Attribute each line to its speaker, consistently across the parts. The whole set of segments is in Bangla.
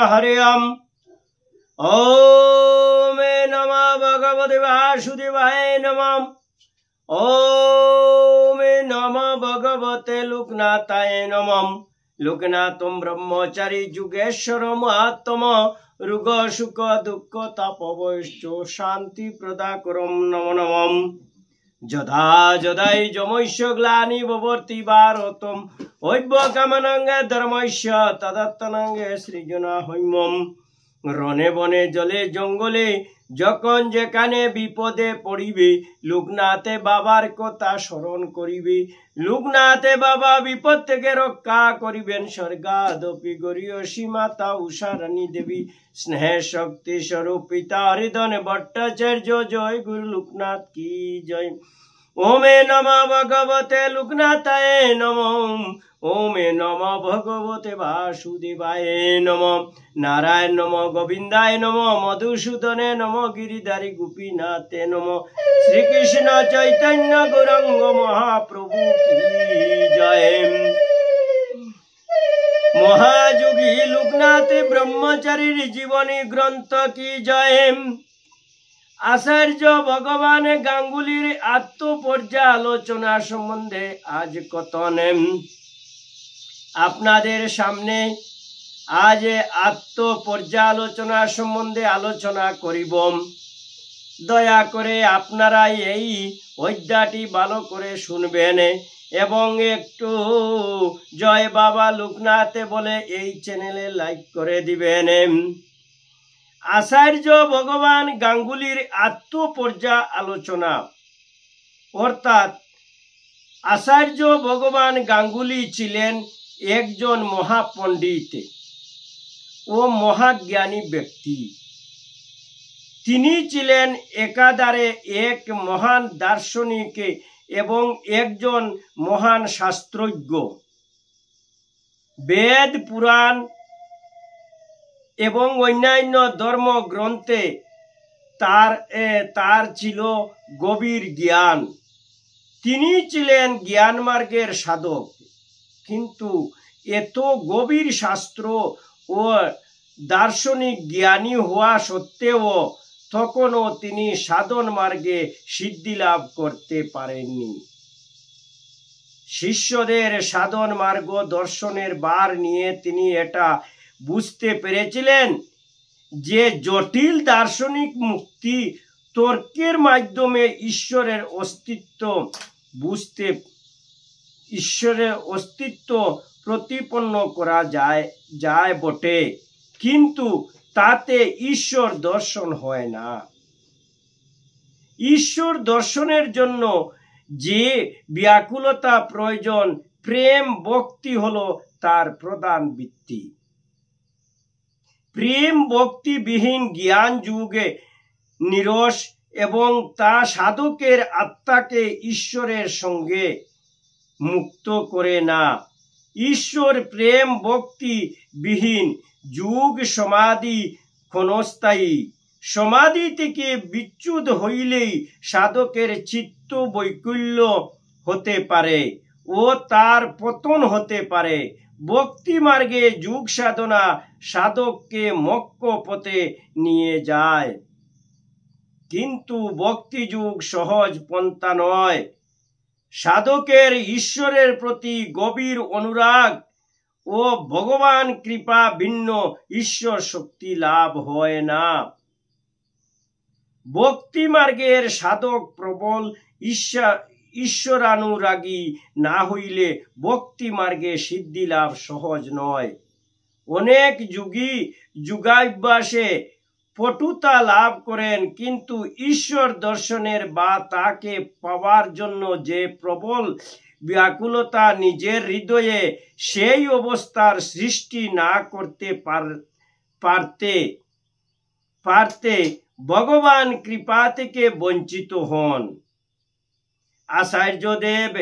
Speaker 1: हरि ओम नमः भगवते वासुदेवाय नमः। ओम नमः भगवते लोकनाथाय नमः। लोकनाथं ब्रह्मचारी जुगेश्वर महात्मा रुग सुख दुख तापवश्च शांति प्रदाकरं नमो नमः। যদা যদাই যমৈষ্য গ্লানি ভবতি ভারতম হৈবকামানাঙ্গে ধর্মৈষ্য তদত্তনাঙ্গে সৃজনা হৈমম। রনে বনে জলে জঙ্গলে যখন যেখানে বিপদে পড়িবে লোকনাথে বাবার কথা স্মরণ করিবে। লোকনাথে বাবা বিপদ থেকে রক্ষা করিবেন। স্বর্গাদপি গরিয়সী মাতা উষারানী দেবী স্নেহ শক্তি স্বরূপ পিতা হরিধন ভট্টাচার্য। জয় গুরু লোকনাথ কি জয়। ओमे नमः भगवते लोकनाथाय नमः। ओमे नमः भगवते वासुदेवाय नमः। नारायण नमः गोविंदाय नमः। मधुसूदने नमः गिरिधारी गोपीनाथे नमः। श्री कृष्ण चैतन्य गौरांग महाप्रभु की जय। महायोगी लोकनाथ ब्रह्मचारी जीवनी ग्रंथ की जय। आचार्य भगवान गांगुलीर आत्मपर्यालोचना सम्बन्धे आज कथन आपनादेर सामने आज आत्मपर्यालोचना सम्बन्धे आलोचना करिब। दया करे आपनारा एई अध्यायटी भालो करे शुनबेन एबं एकटू जय बाबा लोकनाथ बोले एई चैनेले लाइक करे दिबेन। आचार्य भगवान गांगुलीर आत्मपर्यालोचना अर्थात आचार्य भगवान गांगुली छिलेन एकजन महापंडित ओ महाज्ञानी व्यक्ति। तिनी छिलेन एकाधारे एक महान दार्शनिक एवं एकजन महान शास्त्रज्ञ। वेद पुराण एवं अन्यान्य धर्म ग्रंथे तार छिलो गभीर ज्ञान। तिनी छिलेन ज्ञान मार्गेर साधक। किन्तु एत गभीर शास्त्र और दार्शनिक ज्ञानी हुआ सत्त्वेও तखनो तिनी साधन मार्गे सिद्धि लाभ करते पारेनনি। शिष्यदेर साधन मार्ग दर्शनेर बार निये तिनी एटा बुझते पेरेছিলেন যে জটিল দার্শনিক মুক্তি তর্কের মাধ্যমে ঈশ্বরের অস্তিত্ব প্রতিপন্ন করা যায় বটে, কিন্তু তাতে ঈশ্বর দর্শন হয় না। ঈশ্বর দর্শনের জন্য যে ব্যাকুলতা প্রয়োজন প্রেম ভক্তি হলো তার প্রধান ভিত্তি। प्रेम भक्ति विहीन ज्ञान जुगे निरस एवं ता साधकेर आत्माके ईश्वरेर संगे मुक्त करे ना। ईश्वर प्रेम भक्ति विहीन जुग समाधि क्षणस्थायी। समाधि थेके विच्युत हইলেই साधकेर चित्त बैकुल्य होते पारे ओ तार पतन होते पारे। भक्ति मार्गे जुग साधना साधक के मोक्ष पथे निये जाए, किन्तु भक्ति जुग सहज पंथा नय। साधकेर ईश्वरेर प्रति गभीर अनुराग ओ भगवान कृपा भिन्न ईश्वर शक्ति लाभ हय ना। भक्ति मार्गेर साधक प्रबल ईश्वरानुरागी ना हইলে भक्ति मार्गे सिद्धि लाभ सहज नय। अनेक जुगी जुगाभ्यासे पटुता लाभ करें, किन्तु ईश्वर दर्शनेर बा ताके पावार जन्य जे प्रबल व्याकुलता निजेर हृदये सेई अवस्थार सृष्टि ना करते पारते भगवान कृपा थेके वंचित हन। आचार्यदेव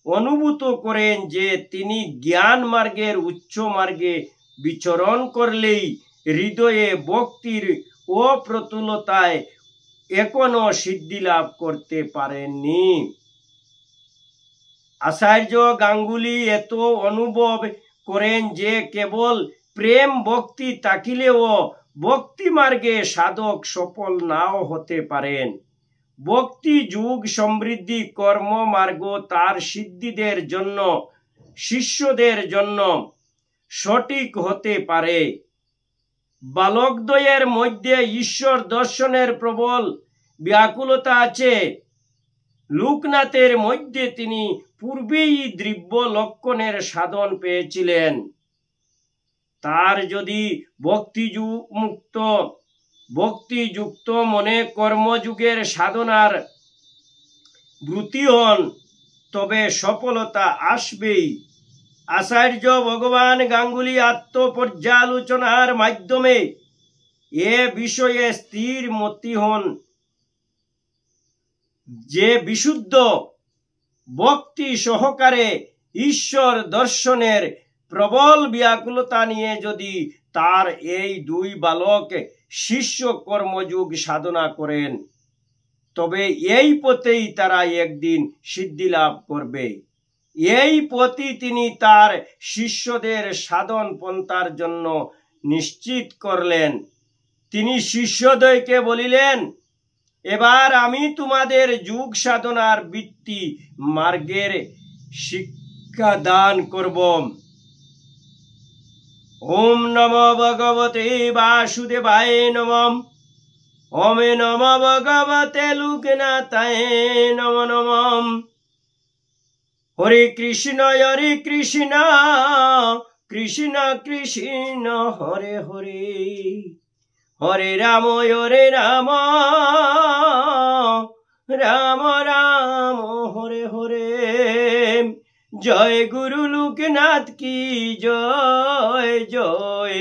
Speaker 1: अनुभूत करें जे तिनी ज्ञान मार्गेर उच्च मार्गे विचरण करलेई हृदये भक्तिर अप्रतुलताय एखोनो सिद्धि लाभ करते पारेनনি। आचार्य गांगुली एत अनुभव करें जे केवल প্রেম ভক্তি থাকিলেও ভক্তি মার্গে সাধক সফল নাও হতে পারেন। ভক্তি যুগ সমৃদ্ধি কর্ম মার্গ তার সিদ্ধিদের জন্য শিষ্যদের জন্য সঠিক হতে পারে। বালকদ্বয়ের মধ্যে ঈশ্বর দর্শনের প্রবল ব্যাকুলতা আছে। লোকনাথের মধ্যে তিনি পূর্বেই দ্রব্য লক্ষণের সাধন পেয়েছিলেন। তার যদি ভক্তিযুক্ত মনে কর্মযুগের সাধনার ব্রতী হন, তবে সফলতা আসবেই। আচার্য ভগবান গাঙ্গুলি আত্মপর্যালোচনার মাধ্যমে এ বিষয়ে স্থির মতি হন যে বিশুদ্ধ ভক্তি সহকারে ঈশ্বর দর্শনের প্রবল ব্যাকুলতা নিয়ে যদি তার এই দুই বালক শিষ্য কর্মযুগ সাধনা করেন, তবে এই পথেই তারা একদিন সিদ্ধি লাভ করবে। এই পথই তিনি তার শিষ্যদের সাধন পন্থার জন্য নিশ্চিত করলেন। তিনি শিষ্যদ্বয়কে বলিলেন, এবার আমি তোমাদের যুগ সাধনার বৃত্তি মার্গের শিক্ষা দান করব। ওম নমো ভগবতে বাসুদেবায় নমঃ। ওম নমো ভগবতে লোকনাথায় নমঃ নমঃ। হরে কৃষ্ণ কৃষ্ণ কৃষ্ণ হরে হরে, হরে রাম রাম রাম হরে হরে। জয় গুরু লোকনাথ কি জয় জয়।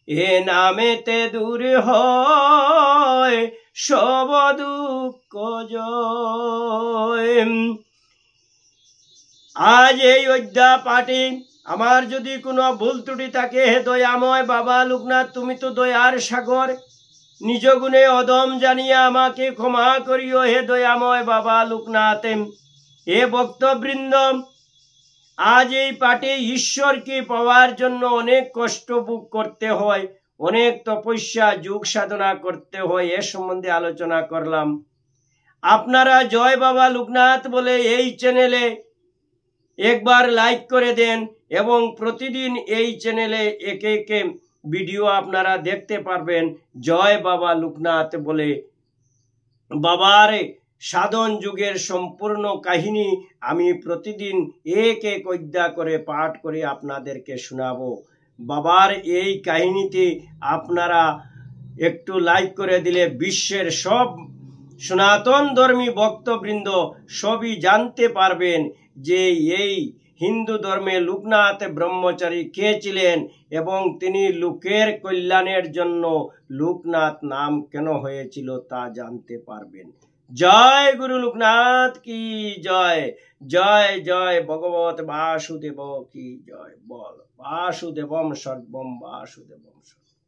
Speaker 1: এ নামেতে দূর হয় সব দুঃখ জয়। আজ এই অধ্যা পাঠে আমার যদি কোনো ভুল ত্রুটি থাকে, হে দয়াময় বাবা লোকনাথ, তুমি তো দয়ার সাগর, নিজ গুণে অদম জানিয়া আমাকে ক্ষমা করিও হে দয়াময় বাবা লোকনাথ। হে ভক্তবৃন্দ, আজ এই পাঠে ঈশ্বরকে পাওয়ার জন্য অনেক কষ্ট ভোগ করতে হয়, অনেক তপস্যা যুগ সাধনা করতে হয়, এ সম্বন্ধে আলোচনা করলাম। আপনারা জয় বাবা লোকনাথ বলে এই চ্যানেলে একবার লাইক করে দেন এবং প্রতিদিন এই চ্যানেলে একে একে ভিডিও আপনারা দেখতে পারবেন। জয় বাবা লোকনাথ বলে বাবার সাধন যুগের সম্পূর্ণ কাহিনী আমি প্রতিদিন এক এক অধ্যায় করে পাঠ করে আপনাদেরকে শোনাবো। বাবার এই কাহিনীতে আপনারা একটু লাইক করে দিলে বিশ্বের সব সনাতন ধর্মী ভক্তবৃন্দ সবই জানতে পারবেন যে এই হিন্দু ধর্মে লোকনাথ ব্রহ্মচারী কে ছিলেন এবং তিনি লোকের কল্যাণের জন্য লোকনাথ নাম কেন হয়েছিল তা জানতে পারবেন। জয় গুরু লোকনাথ কি জয়। জয় জয় ভগবত বাসুদেব কি জয়। বল বাসুদেবম সর্বম বাসুদেবম সর্বম।